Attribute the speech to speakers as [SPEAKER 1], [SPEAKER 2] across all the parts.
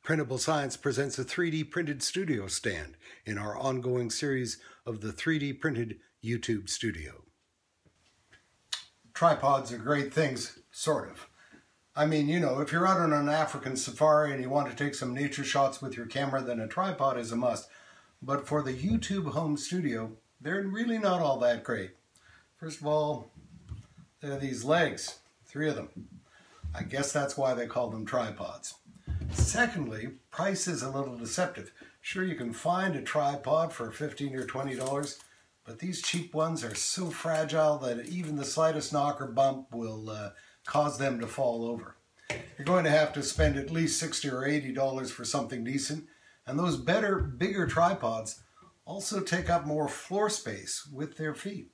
[SPEAKER 1] Printable Science presents a 3D printed studio stand in our ongoing series of the 3D printed YouTube studio. Tripods are great things, sort of. I mean, you know, if you're out on an African safari and you want to take some nature shots with your camera, then a tripod is a must. But for the YouTube home studio, they're really not all that great. First of all, there are these legs, 3 of them. I guess that's why they call them tripods. Secondly, price is a little deceptive. Sure, you can find a tripod for $15 or $20, but these cheap ones are so fragile that even the slightest knock or bump will cause them to fall over. You're going to have to spend at least $60 or $80 for something decent, and those better, bigger tripods also take up more floor space with their feet.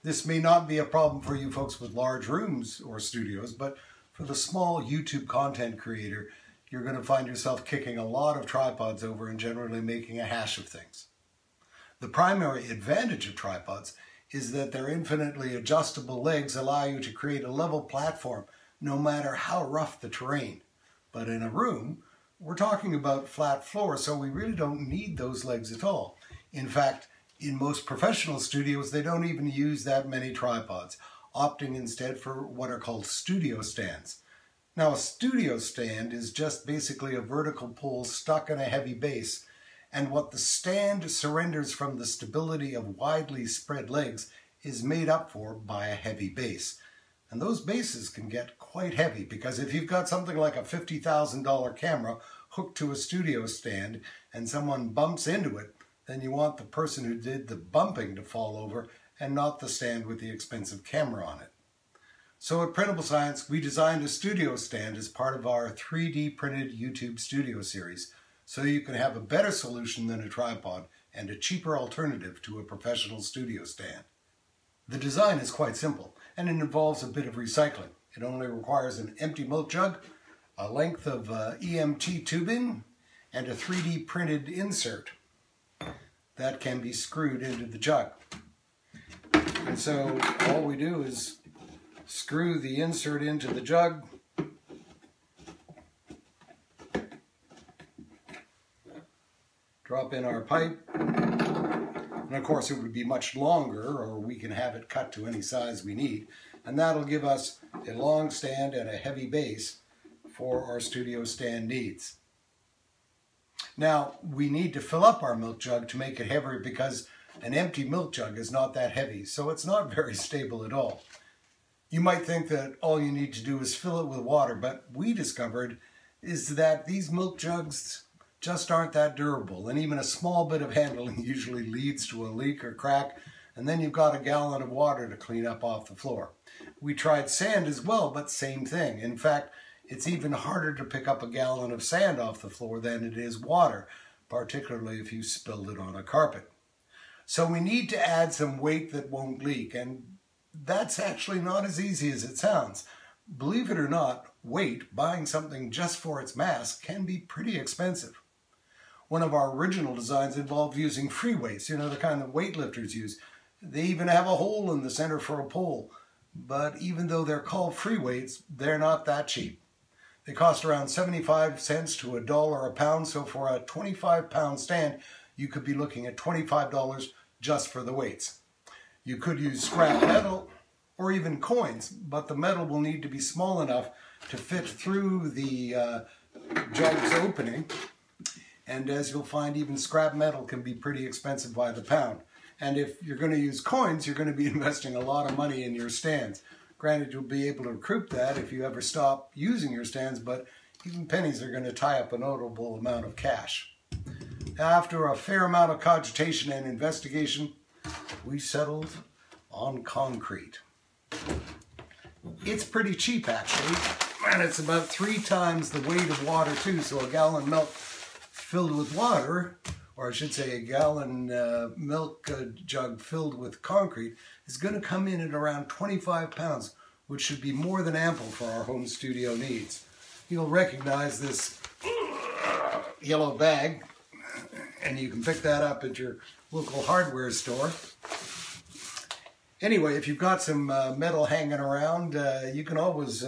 [SPEAKER 1] This may not be a problem for you folks with large rooms or studios, but for the small YouTube content creator, you're going to find yourself kicking a lot of tripods over and generally making a hash of things. The primary advantage of tripods is that their infinitely adjustable legs allow you to create a level platform no matter how rough the terrain. But in a room, we're talking about flat floor, so we really don't need those legs at all. In fact, in most professional studios, they don't even use that many tripods, opting instead for what are called studio stands. Now, a studio stand is just basically a vertical pole stuck in a heavy base, and what the stand surrenders from the stability of widely spread legs is made up for by a heavy base. And those bases can get quite heavy, because if you've got something like a $50,000 camera hooked to a studio stand and someone bumps into it, then you want the person who did the bumping to fall over and not the stand with the expensive camera on it. So at Printable Science, we designed a studio stand as part of our 3D printed YouTube studio series, so you can have a better solution than a tripod and a cheaper alternative to a professional studio stand. The design is quite simple, and it involves a bit of recycling. It only requires an empty milk jug, a length of Emt tubing, and a 3D printed insert that can be screwed into the jug. And so all we do is screw the insert into the jug, drop in our pipe, and of course it would be much longer, or we can have it cut to any size we need, and that'll give us a long stand and a heavy base for our studio stand needs. Now, we need to fill up our milk jug to make it heavier, because an empty milk jug is not that heavy, so it's not very stable at all. You might think that all you need to do is fill it with water, but we discovered is that these milk jugs just aren't that durable, and even a small bit of handling usually leads to a leak or crack, and then you've got a gallon of water to clean up off the floor. We tried sand as well, but same thing. In fact, it's even harder to pick up a gallon of sand off the floor than it is water, particularly if you spilled it on a carpet. So we need to add some weight that won't leak, and that's actually not as easy as it sounds. Believe it or not, weight, buying something just for its mass, can be pretty expensive. One of our original designs involved using free weights, you know, the kind that weightlifters use. They even have a hole in the center for a pole. But even though they're called free weights, they're not that cheap. They cost around 75 cents to $1 a pound, so for a 25-pound stand, you could be looking at $25 just for the weights. You could use scrap metal or even coins, but the metal will need to be small enough to fit through the jug's opening. And as you'll find, even scrap metal can be pretty expensive by the pound. And if you're going to use coins, you're going to be investing a lot of money in your stands. Granted, you'll be able to recoup that if you ever stop using your stands, but even pennies are going to tie up a notable amount of cash. After a fair amount of cogitation and investigation, we settled on concrete. It's pretty cheap, actually, and it's about 3 times the weight of water too, so a gallon milk filled with water, or I should say a gallon milk jug filled with concrete, is going to come in at around 25 pounds, which should be more than ample for our home studio needs. You'll recognize this yellow bag, and you can pick that up at your local hardware store. Anyway, if you've got some metal hanging around, you can always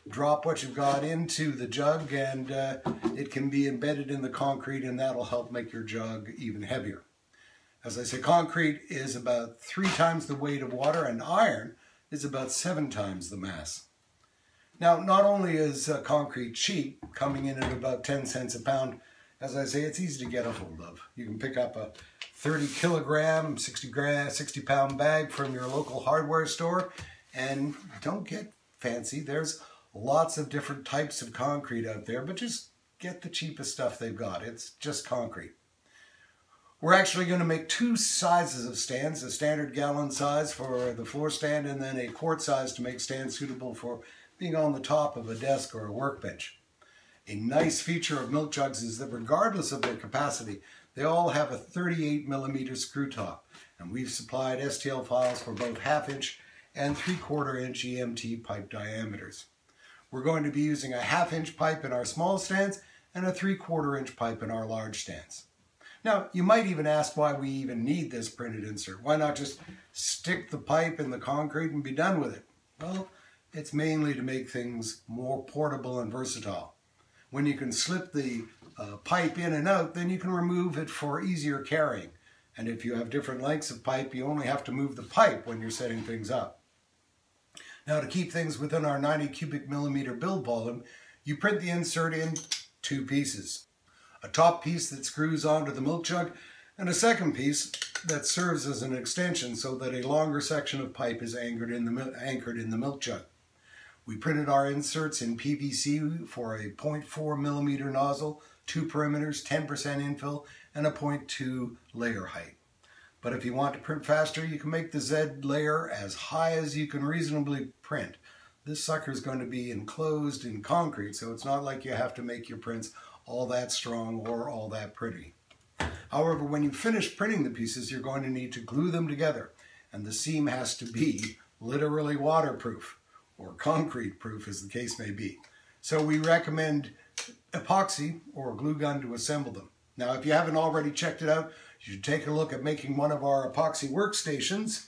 [SPEAKER 1] drop what you've got into the jug, and it can be embedded in the concrete, and that'll help make your jug even heavier. As I say, concrete is about 3 times the weight of water, and iron is about 7 times the mass. Now, not only is concrete cheap, coming in at about 10 cents a pound, as I say, it's easy to get a hold of. You can pick up a 30 kilogram, 60 pound bag from your local hardware store, and don't get fancy. There's lots of different types of concrete out there, but just get the cheapest stuff they've got. It's just concrete. We're actually going to make 2 sizes of stands, a standard gallon size for the floor stand, and then a quart size to make stands suitable for being on the top of a desk or a workbench. A nice feature of milk jugs is that regardless of their capacity, they all have a 38mm screw top, and we've supplied STL files for both 1/2 inch and 3/4 inch Emt pipe diameters. We're going to be using a 1/2 inch pipe in our small stands and a 3/4 inch pipe in our large stands. Now, you might even ask why we even need this printed insert. Why not just stick the pipe in the concrete and be done with it? Well, it's mainly to make things more portable and versatile. When you can slip the pipe in and out, then you can remove it for easier carrying. And if you have different lengths of pipe, you only have to move the pipe when you're setting things up. Now, to keep things within our 90 cubic millimeter build volume, you print the insert in 2 pieces. A top piece that screws onto the milk jug, and a second piece that serves as an extension so that a longer section of pipe is anchored in the milk jug. We printed our inserts in PVC for a 0.4 millimeter nozzle, 2 perimeters, 10% infill, and a 0.2 layer height. But if you want to print faster, you can make the Z layer as high as you can reasonably print. This sucker is going to be enclosed in concrete, so it's not like you have to make your prints all that strong or all that pretty. However, when you finish printing the pieces, you're going to need to glue them together, and the seam has to be literally waterproof, or concrete proof as the case may be. So we recommend epoxy or a glue gun to assemble them. Now, if you haven't already checked it out, you should take a look at making one of our epoxy workstations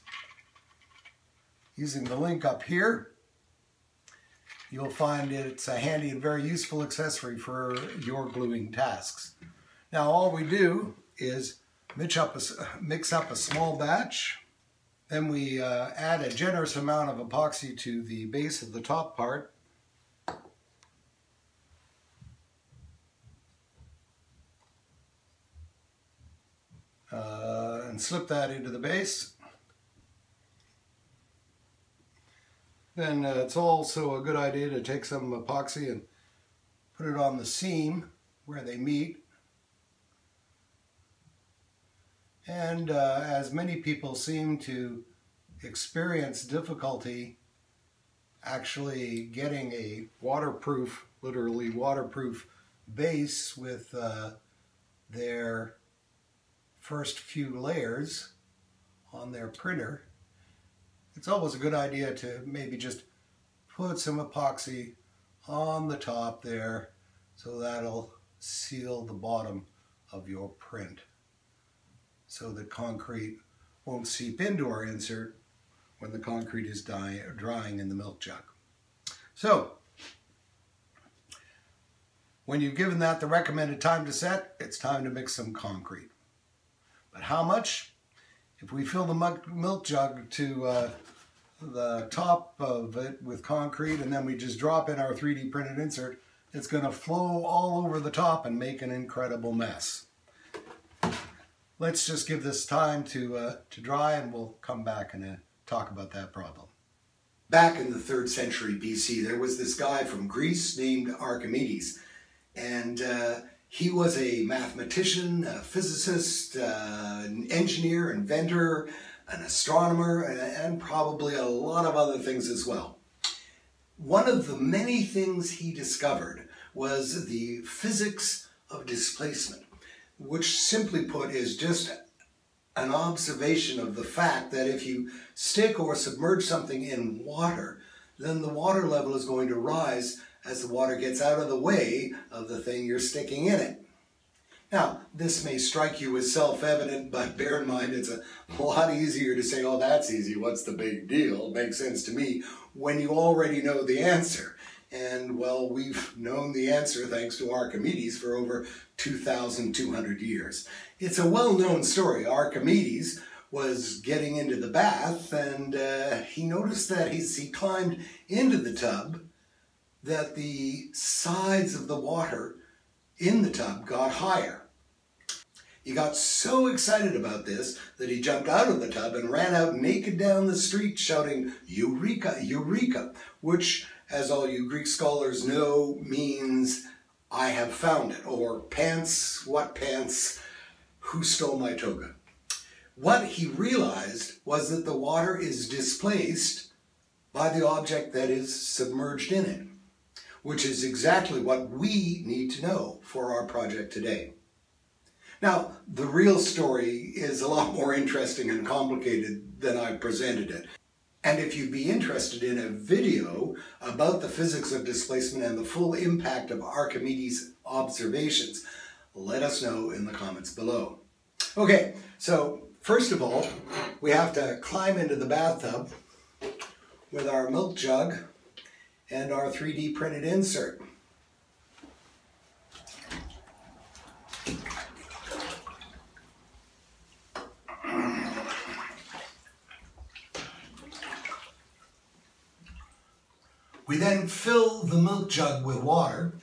[SPEAKER 1] using the link up here. You'll find it's a handy and very useful accessory for your gluing tasks. Now, all we do is mix up a small batch. Then we add a generous amount of epoxy to the base of the top part. And slip that into the base. Then it's also a good idea to take some epoxy and put it on the seam where they meet. And as many people seem to experience difficulty actually getting a waterproof, literally waterproof base with their first few layers on their printer, it's always a good idea to maybe just put some epoxy on the top there so that'll seal the bottom of your print so that concrete won't seep into our insert when the concrete is drying in the milk jug. So, when you've given that the recommended time to set, it's time to mix some concrete. But how much? If we fill the milk jug to the top of it with concrete and then we just drop in our 3D printed insert, it's going to flow all over the top and make an incredible mess. Let's just give this time to dry, and we'll come back and talk about that problem. Back in the 3rd century BC, there was this guy from Greece named Archimedes, and he was a mathematician, a physicist, an engineer, inventor, an astronomer, and probably a lot of other things as well. One of the many things he discovered was the physics of displacement, which simply put is just an observation of the fact that if you stick or submerge something in water, then the water level is going to rise as the water gets out of the way of the thing you're sticking in it. Now, this may strike you as self-evident, but bear in mind it's a lot easier to say, oh, that's easy, what's the big deal? It makes sense to me when you already know the answer. And, well, we've known the answer thanks to Archimedes for over 2,200 years. It's a well-known story. Archimedes was getting into the bath, and he noticed that as he climbed into the tub, that the sides of the water in the tub got higher. He got so excited about this that he jumped out of the tub and ran out naked down the street shouting, "Eureka, Eureka," which, as all you Greek scholars know, means "I have found it," or "Pants, what pants? Who stole my toga?" What he realized was that the water is displaced by the object that is submerged in it, which is exactly what we need to know for our project today. Now, the real story is a lot more interesting and complicated than I presented it. And if you'd be interested in a video about the physics of displacement and the full impact of Archimedes' observations, let us know in the comments below. Okay, so first of all, we have to climb into the bathtub with our milk jug and our 3D printed insert. We then fill the milk jug with water.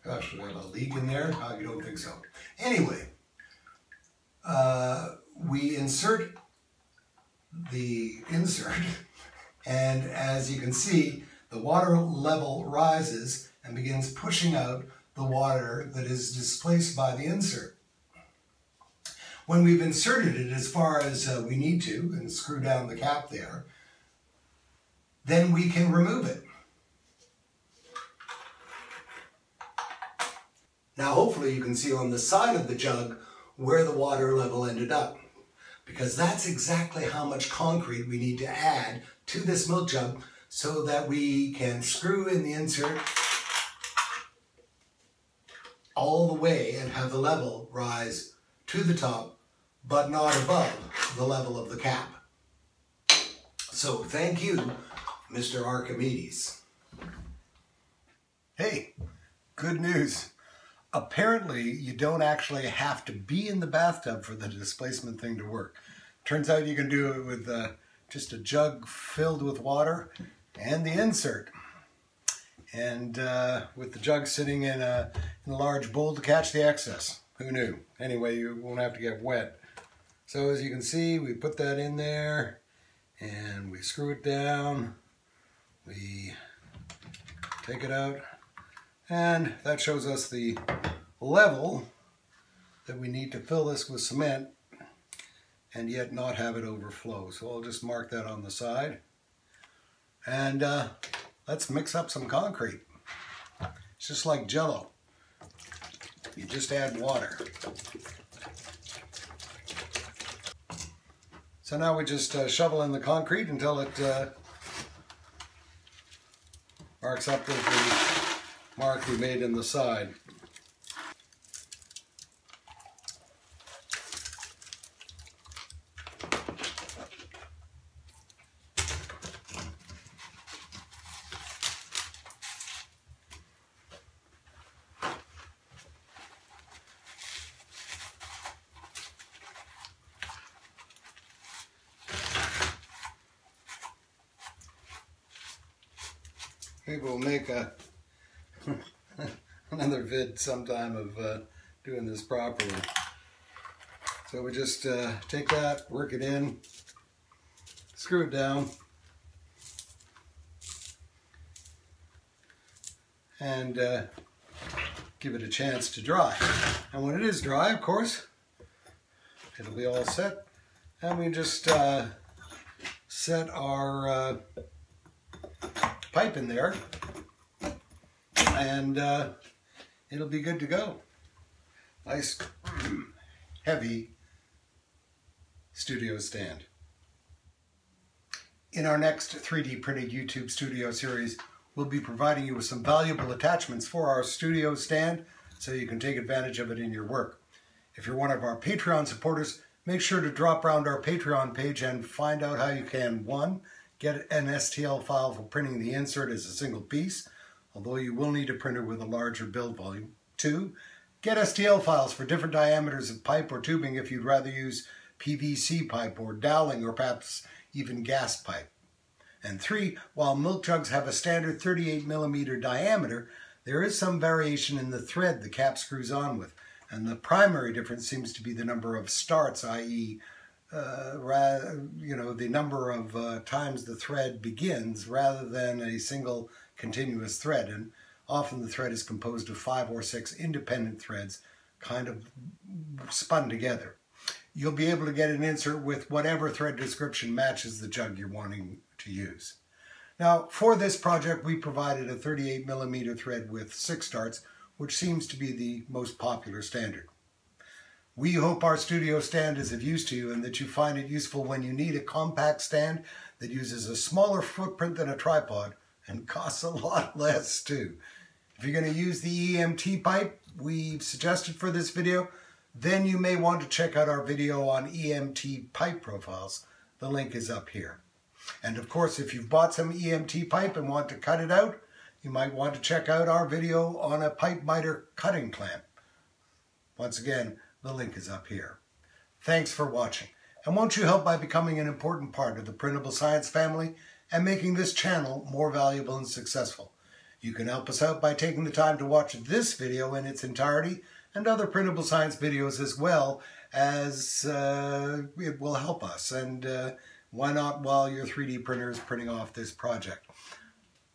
[SPEAKER 1] Gosh, we have a leak in there? I don't think so. Anyway, we insert the insert, and as you can see, the water level rises and begins pushing out the water that is displaced by the insert. When we've inserted it as far as we need to and screw down the cap there, then we can remove it. Now hopefully you can see on the side of the jug where the water level ended up, because that's exactly how much concrete we need to add to this milk jug so that we can screw in the insert all the way and have the level rise to the top, but not above the level of the cap. So thank you, Mr. Archimedes. Hey, good news. Apparently, you don't actually have to be in the bathtub for the displacement thing to work. Turns out you can do it with just a jug filled with water and the insert. And with the jug sitting in a large bowl to catch the excess. Who knew? Anyway, you won't have to get wet. So as you can see, we put that in there and we screw it down. We take it out, and that shows us the level that we need to fill this with cement and yet not have it overflow. So I'll just mark that on the side. And let's mix up some concrete. It's just like Jell-O. You just add water. So now we just shovel in the concrete until it marks up with the mark we made in the side. Maybe we'll make another vid sometime of doing this properly. So we just take that, work it in, screw it down, and give it a chance to dry. And when it is dry, of course, it'll be all set. And we just set our pipe in there, and it'll be good to go. Nice, heavy studio stand. In our next 3D printed YouTube studio series, we'll be providing you with some valuable attachments for our studio stand so you can take advantage of it in your work. If you're one of our Patreon supporters, make sure to drop around our Patreon page and find out how you can, 1, get an STL file for printing the insert as a single piece, although you will need a printer with a larger build volume. 2, get STL files for different diameters of pipe or tubing if you'd rather use PVC pipe or doweling or perhaps even gas pipe. And 3, while milk jugs have a standard 38mm diameter, there is some variation in the thread the cap screws on with, and the primary difference seems to be the number of starts, i.e., the number of times the thread begins rather than a single continuous thread. And often the thread is composed of 5 or 6 independent threads kind of spun together. You'll be able to get an insert with whatever thread description matches the jug you're wanting to use. Now, for this project, we provided a 38mm thread with 6 starts, which seems to be the most popular standard. We hope our studio stand is of use to you and that you find it useful when you need a compact stand that uses a smaller footprint than a tripod and costs a lot less too. If you're going to use the Emt pipe we've suggested for this video, then you may want to check out our video on Emt Pipe Profiles. The link is up here. And of course, if you've bought some Emt pipe and want to cut it out, you might want to check out our video on a pipe miter cutting clamp. Once again, the link is up here. Thanks for watching. And won't you help by becoming an important part of the Printable Science family and making this channel more valuable and successful? You can help us out by taking the time to watch this video in its entirety and other Printable Science videos as well, as it will help us. And why not while your 3D printer is printing off this project?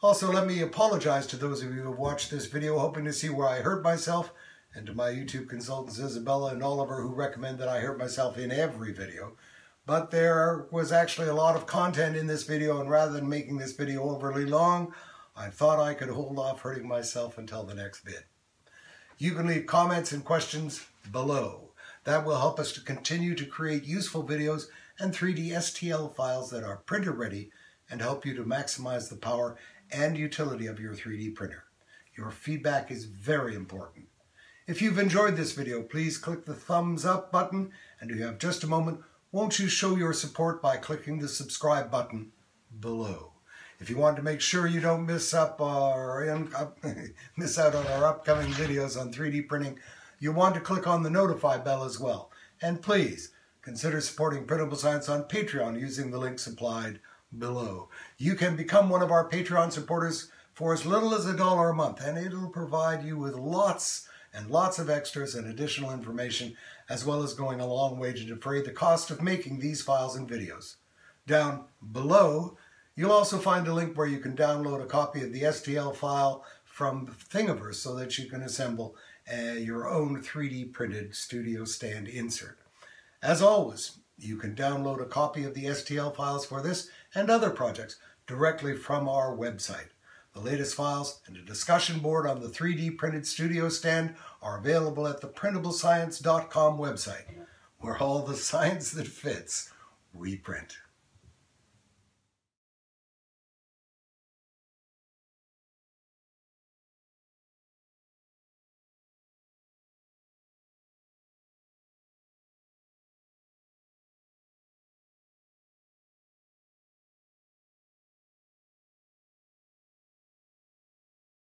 [SPEAKER 1] Also, let me apologize to those of you who have watched this video hoping to see where I hurt myself, and to my YouTube consultants Isabella and Oliver who recommend that I hurt myself in every video. But there was actually a lot of content in this video, and rather than making this video overly long, I thought I could hold off hurting myself until the next vid. You can leave comments and questions below. That will help us to continue to create useful videos and 3D STL files that are printer ready and help you to maximize the power and utility of your 3D printer. Your feedback is very important. If you've enjoyed this video, please click the thumbs up button, and if you have just a moment, won't you show your support by clicking the subscribe button below. If you want to make sure you don't miss out on our upcoming videos on 3D printing, you'll want to click on the notify bell as well. And please consider supporting Printable Science on Patreon using the link supplied below. You can become one of our Patreon supporters for as little as $1 a month, and it'll provide you with lots and lots of extras and additional information, as well as going a long way to defray the cost of making these files and videos. Down below, you'll also find a link where you can download a copy of the STL file from Thingiverse so that you can assemble your own 3D printed studio stand insert. As always, you can download a copy of the STL files for this and other projects directly from our website. The latest files and a discussion board on the 3D printed studio stand are available at the printablescience.com website, where all the science that fits we print.